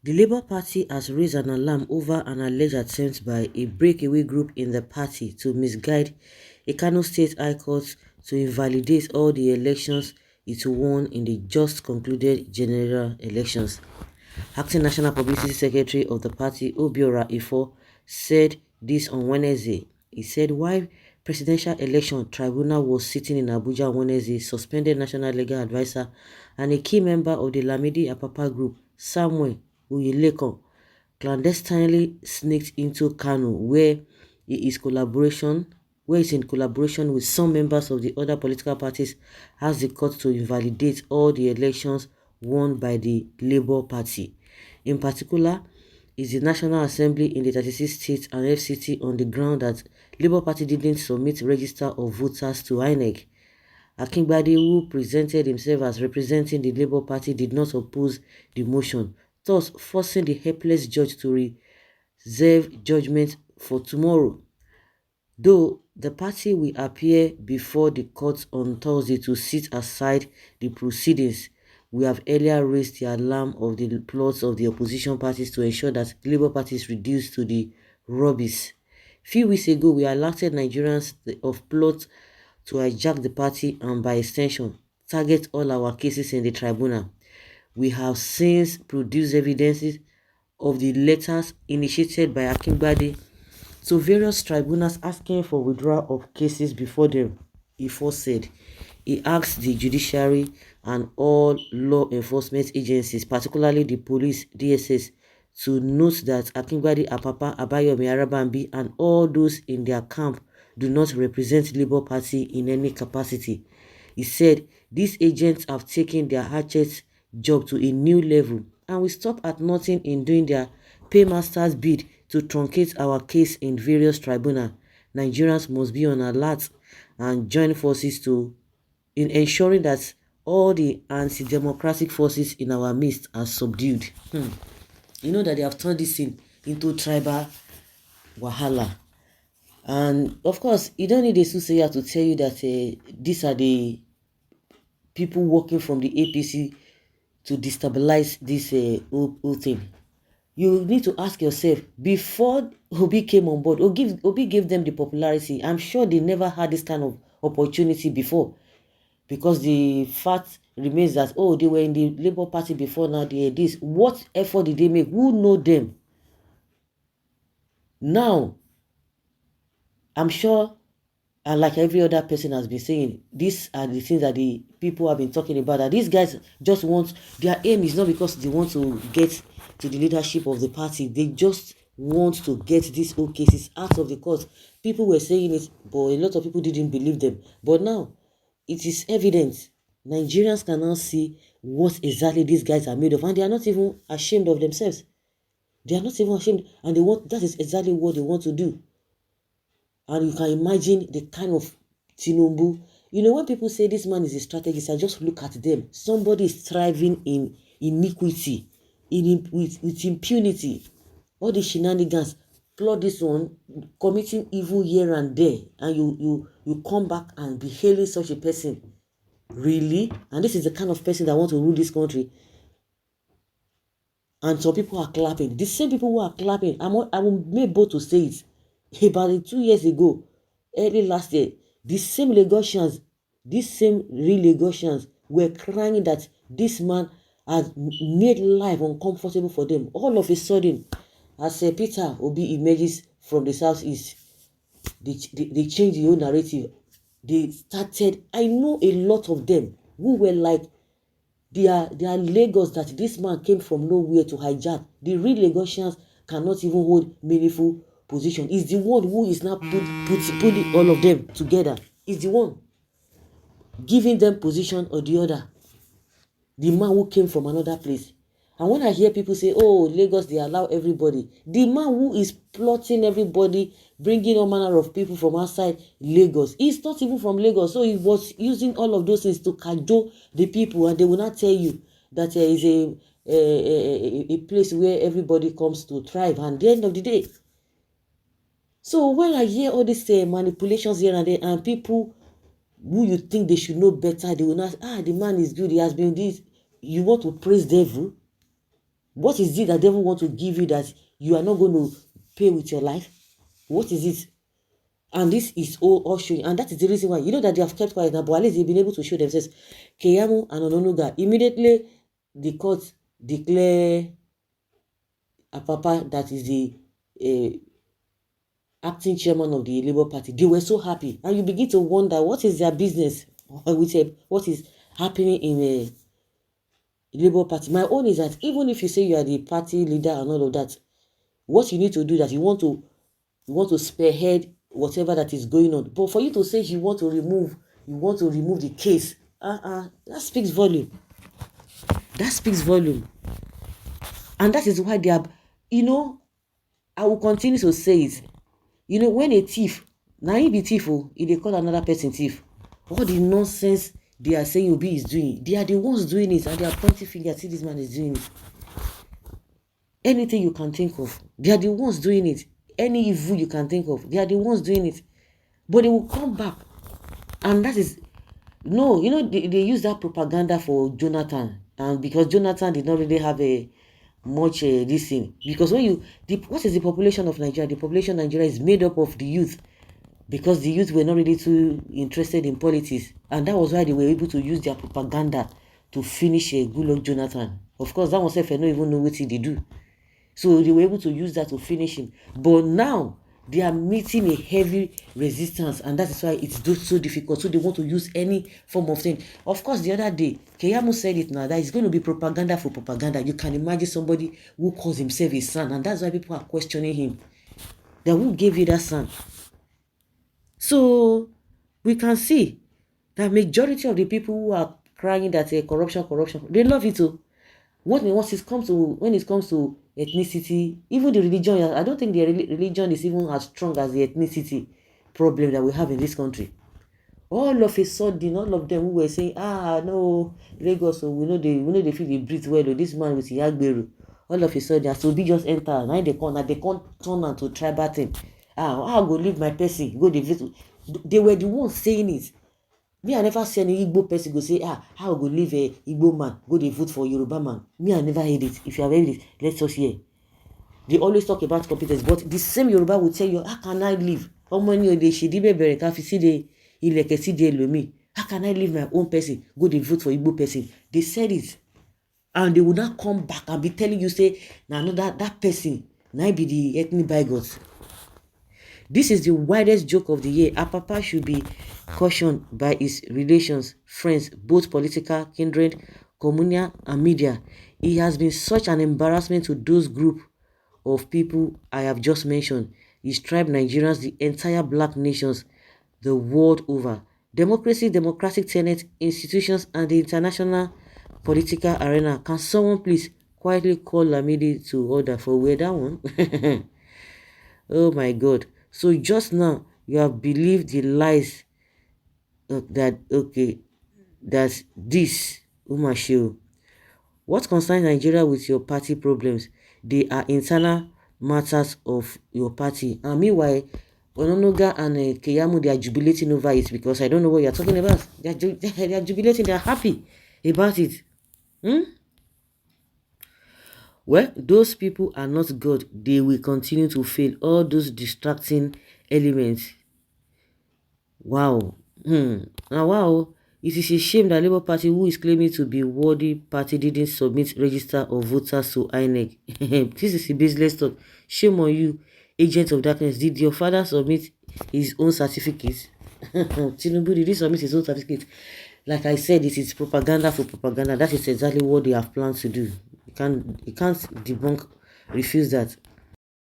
The Labour Party has raised an alarm over an alleged attempt by a breakaway group in the party to misguide a Kano State High Court to invalidate all the elections it won in the just concluded general elections. Acting National Publicity Secretary of the party, Obiora Ifo, said this on Wednesday. He said while Presidential Election Tribunal was sitting in Abuja on Wednesday, suspended National Legal Advisor and a key member of the Lamidi Apapa group, Samuel Uyilekon, clandestinely sneaked into Kano, where he is in collaboration with some members of the other political parties, asked the court to invalidate all the elections won by the Labour Party. In particular, is the National Assembly in the 36 states and FCT on the ground that Labour Party didn't submit register of voters to INEC. Akingbade, who presented himself as representing the Labour Party, did not oppose the motion, thus forcing the helpless judge to reserve judgment for tomorrow. Though the party will appear before the court on Thursday to sit aside the proceedings, we have earlier raised the alarm of the plots of the opposition parties to ensure that the Labour Party is reduced to the rubbish. Few weeks ago, we alerted Nigerians of plots to hijack the party and, by extension, target all our cases in the tribunal. We have since produced evidences of the letters initiated by Akingbade to various tribunals asking for withdrawal of cases before them, Ifo said. He asked the judiciary and all law enforcement agencies, particularly the police, DSS, to note that Akingbade, Apapa, Abayomi, Arabambi, and all those in their camp do not represent Labour Party in any capacity. He said these agents have taken their hatchet job to a new level and will stop at nothing in doing their paymaster's bid to truncate our case in various tribunals. Nigerians must be on alert and join forces in ensuring that all the anti-democratic forces in our midst are subdued. You know that they have turned this into tribal wahala. And of course, you don't need a soothsayer to tell you that these are the people working from the APC to destabilize this whole thing. You need to ask yourself, before Obi came on board, Obi gave them the popularity. I'm sure they never had this kind of opportunity before, because the fact remains that, oh, they were in the Labour Party before, now they are this. What effort did they make? Who know them? Now, I'm sure, and like every other person has been saying, these are the things that the people have been talking about, that these guys just want, their aim is not because they want to get to the leadership of the party, they just want to get these whole cases out of the court. People were saying it, but a lot of people didn't believe them. But now, it is evident. Nigerians can now see what exactly these guys are made of, and they are not even ashamed of themselves. They are not even ashamed, and that is exactly what they want to do. And you can imagine the kind of Tinubu. You know, when people say this man is a strategist, I just look at them. Somebody is thriving in iniquity, with impunity. All the shenanigans, plot this one, committing evil here and there, and you come back and be hailing such a person. Really? And this is the kind of person that want to rule this country. And some people are clapping. The same people who are clapping, I will make bold to say it. About 2 years ago, early last year, these same real Lagosians were crying that this man has made life uncomfortable for them. All of a sudden, as Peter Obi emerges from the southeast, they changed the whole narrative. They started, I know a lot of them who were like, they are Lagos that this man came from nowhere to hijack. The real Lagosians cannot even hold meaningful position. Is the one who is now putting all of them together. Is the one giving them position or the other. The man who came from another place. And when I hear people say, oh, Lagos, they allow everybody. The man who is plotting everybody, bringing all manner of people from outside Lagos, he's not even from Lagos. So he was using all of those things to cajole the people. And they will not tell you that there is a place where everybody comes to thrive. And at the end of the day. So when I hear all these manipulations here and there, and people who you think they should know better, they will not, the man is good, he has been this. You want to praise devil? What is it that devil want to give you that you are not going to pay with your life? What is it? And this is all showing, and that is the reason why, you know, that they have kept quiet now, but at least they've been able to show themselves. Keyamo and Ononuga, immediately the court declare Apapa, that is the acting chairman of the Labour Party. They were so happy, and you begin to wonder what is their business with what is happening in a Labour Party. My own is that even if you say you are the party leader and all of that, what you need to do, that you want to spearhead whatever that is going on. But for you to say you want to remove the case, that speaks volume. That speaks volume. And that is why they are, I will continue to say it. When a thief, now he be thief, if they call another person thief, all the nonsense they are saying Obi is doing, they are the ones doing it, and they are pointing fingers, see this man is doing it. Anything you can think of, they are the ones doing it. Any evil you can think of, they are the ones doing it. But they will come back, and that is, no, they use that propaganda for Jonathan, and because Jonathan did not really have a much this thing, because what is the population of Nigeria? The population of Nigeria is made up of the youth, because the youth were not really too interested in politics, and that was why they were able to use their propaganda to finish Goodluck Jonathan. Of course, that was if I don't even know what they do. So they were able to use that to finish him. But now they are meeting a heavy resistance, and that is why it's so difficult. So they want to use any form of thing. Of course, the other day, Keyamo said it now, that it's going to be propaganda for propaganda. You can imagine somebody who calls himself a son, and that's why people are questioning him. Then who gave you that son? So we can see that majority of the people who are crying that corruption, they love it too. When it comes to ethnicity, even the religion, I don't think the religion is even as strong as the ethnicity problem that we have in this country. All of a sudden, all of them who were saying, no, Lagos, so we know they feel they breathe well, or this man with Yagberu. All of a sudden, as Obi just enter, now they can't turn into tribal thing. I go leave my person, go the visit. They were the ones saying it. Me, I never see any Igbo person go say, how go leave a Igbo man, go dey vote for Yoruba man. Me, I never heard it. If you have heard it, let us hear. They always talk about competence, but the same Yoruba will tell you, how can I leave? How many they should be buried? How can I leave my own person, go dey vote for Igbo person? They said it. And they will not come back and be telling you, say, no, that person, now be the ethnic bigots. This is the widest joke of the year. Apapa should be cautioned by his relations, friends, both political, kindred, communal, and media. He has been such an embarrassment to those group of people I have just mentioned. His tribe Nigerians, the entire black nations, the world over. Democracy, democratic tenets, institutions, and the international political arena. Can someone please quietly call Lamidi to order for where that one? Oh my God. So just now, you have believed the lies that this Umashio. What concerns Nigeria with your party problems? They are internal matters of your party. And meanwhile, Ononuga and Keyamo, they are jubilating over it, because I don't know what you're talking about. They are jubilating, they are happy about it. Well, those people are not God. They will continue to fail. All those distracting elements. Wow. Now, wow. It is a shame that Labour Party, who is claiming to be worthy party, didn't submit register of voters to INEC. This is a business talk. Shame on you, agent of darkness. Did your father submit his own certificate? Tinubu, did he submit his own certificate? Like I said, it is propaganda for propaganda. That is exactly what they have planned to do. You can't refuse that.